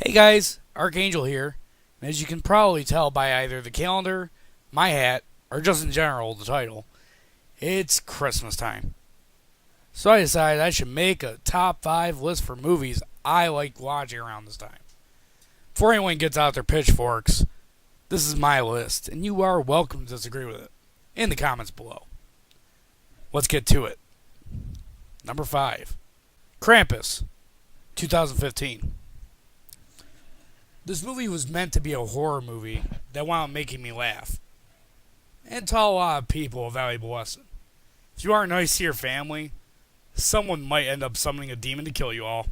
Hey guys, Archangel here. And as you can probably tell by either the calendar, my hat, or just in general the title, it's Christmas time. So I decided I should make a top 5 list for movies I like watching around this time. Before anyone gets out their pitchforks, this is my list, and you are welcome to disagree with it in the comments below. Let's get to it. Number 5, Krampus, 2015. This movie was meant to be a horror movie that wound up making me laugh and taught a lot of people a valuable lesson. If you aren't nice to your family, someone might end up summoning a demon to kill you all.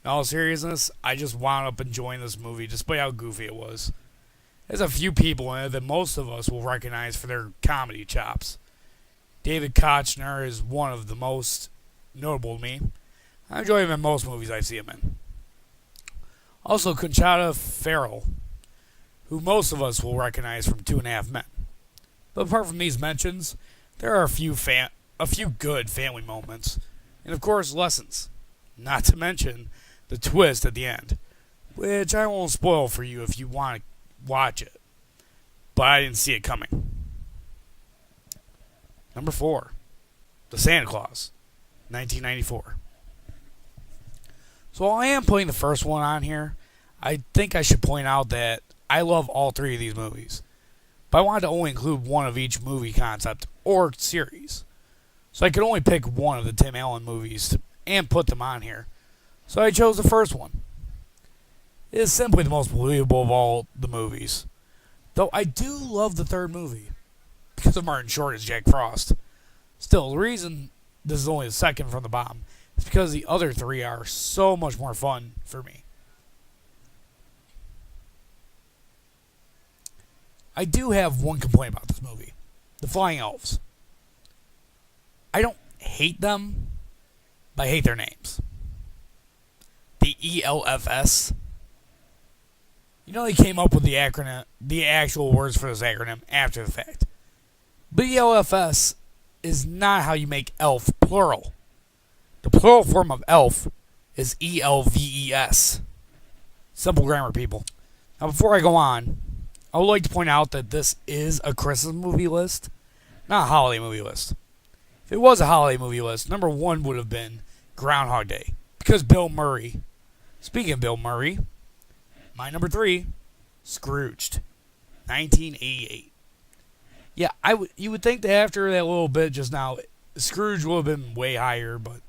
In all seriousness, I just wound up enjoying this movie despite how goofy it was. There's a few people in it that most of us will recognize for their comedy chops. David Kochner is one of the most notable to me. I enjoy him in most movies I see him in. Also, Conchata Ferrell, who most of us will recognize from 2.5 Men. But apart from these mentions, there are a few good family moments, and of course lessons. Not to mention the twist at the end, which I won't spoil for you if you want to watch it. But I didn't see it coming. Number 4, The Santa Claus, 1994. So while I am putting the first one on here, I think I should point out that I love all 3 of these movies. But I wanted to only include one of each movie concept or series. So I could only pick one of the Tim Allen movies and put them on here. So I chose the first one. It is simply the most believable of all the movies. Though I do love the third movie, because of Martin Short as Jack Frost. Still, the reason this is only the second from the bottom is because the other 3 are so much more fun for me. I do have one complaint about this movie. The Flying Elves. I don't hate them, but I hate their names. The ELFS. You know they came up with the acronym, the actual words for this acronym after the fact. But ELFS is not how you make elf plural. The plural form of elf is ELVES. Simple grammar, people. Now, before I go on, I would like to point out that this is a Christmas movie list, not a holiday movie list. If it was a holiday movie list, number 1 would have been Groundhog Day, because Bill Murray. Speaking of Bill Murray, my number 3, Scrooged, 1988. Yeah, you would think that after that little bit just now, Scrooge would have been way higher, but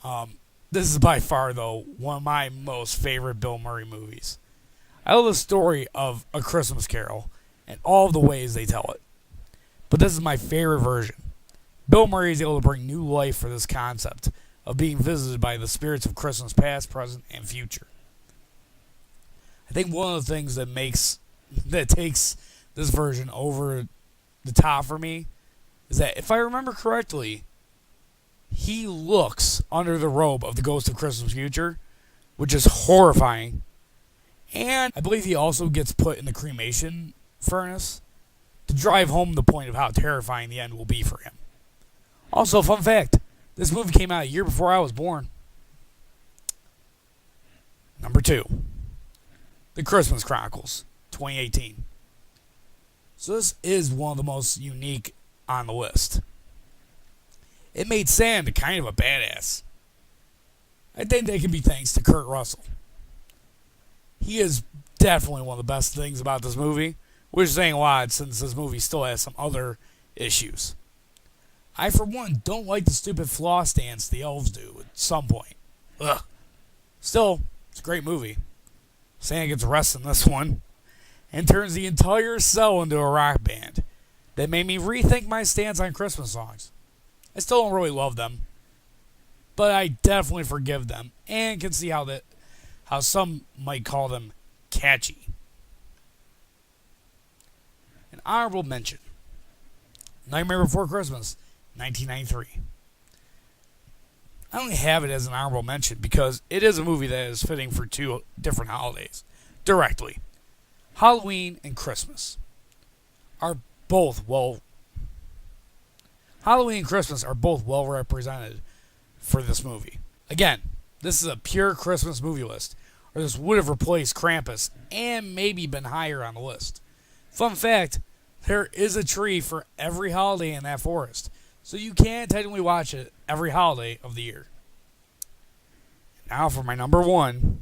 no. This is by far, though, one of my most favorite Bill Murray movies. I love the story of A Christmas Carol and all of the ways they tell it. But this is my favorite version. Bill Murray is able to bring new life for this concept of being visited by the spirits of Christmas past, present, and future. I think one of the things that takes this version over the top for me is that, if I remember correctly, he looks under the robe of the ghost of Christmas future, which is horrifying. And I believe he also gets put in the cremation furnace to drive home the point of how terrifying the end will be for him. Also, fun fact, this movie came out a year before I was born. Number 2, The Christmas Chronicles, 2018. So this is one of the most unique on the list. It made Santa kind of a badass. I think that can be thanks to Kurt Russell. He is definitely one of the best things about this movie, which is saying a lot since this movie still has some other issues. I, for one, don't like the stupid floss dance the elves do at some point. Ugh. Still, it's a great movie. Santa gets arrested in this one and turns the entire cell into a rock band that made me rethink my stance on Christmas songs. I still don't really love them, but I definitely forgive them and can see how some might call them catchy. An honorable mention, Nightmare Before Christmas, 1993. I only have it as an honorable mention because it is a movie that is fitting for 2 different holidays directly. Halloween and Christmas are both Halloween and Christmas are both well represented for this movie. Again, This is a pure Christmas movie list, or this would have replaced Krampus and maybe been higher on the list. Fun fact, there is a tree for every holiday in that forest, so you can technically watch it every holiday of the year. Now for my number one,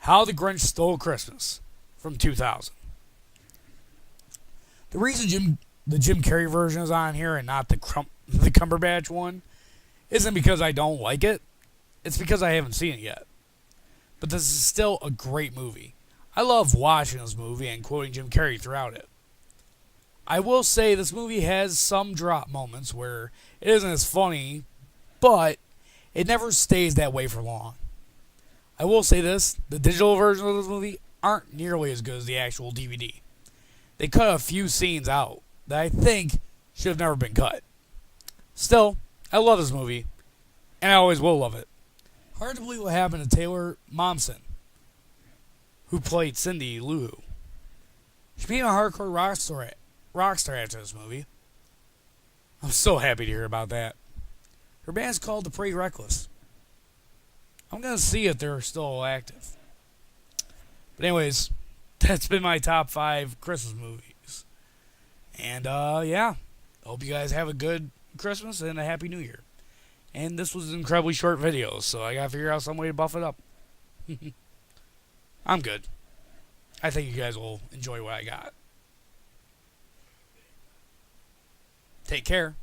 How the Grinch Stole Christmas from 2000. The reason the Jim Carrey version is on here and not the Cumberbatch one isn't because I don't like it. It's because I haven't seen it yet. But this is still a great movie. I love watching this movie and quoting Jim Carrey throughout it. I will say this movie has some drop moments where it isn't as funny, but it never stays that way for long. I will say this, the digital versions of this movie aren't nearly as good as the actual DVD. They cut a few scenes out that I think should have never been cut. Still, I love this movie, and I always will love it. Hard to believe what happened to Taylor Momsen, who played Cindy Lou Who. She became a hardcore rock star after this movie. I'm so happy to hear about that. Her band's called The Pretty Reckless. I'm going to see if they're still active. But anyways, that's been my top 5 Christmas movies. And yeah, hope you guys have a good Christmas and a Happy New Year. And this was an incredibly short video, so I gotta figure out some way to buff it up. I'm good. I think you guys will enjoy what I got. Take care.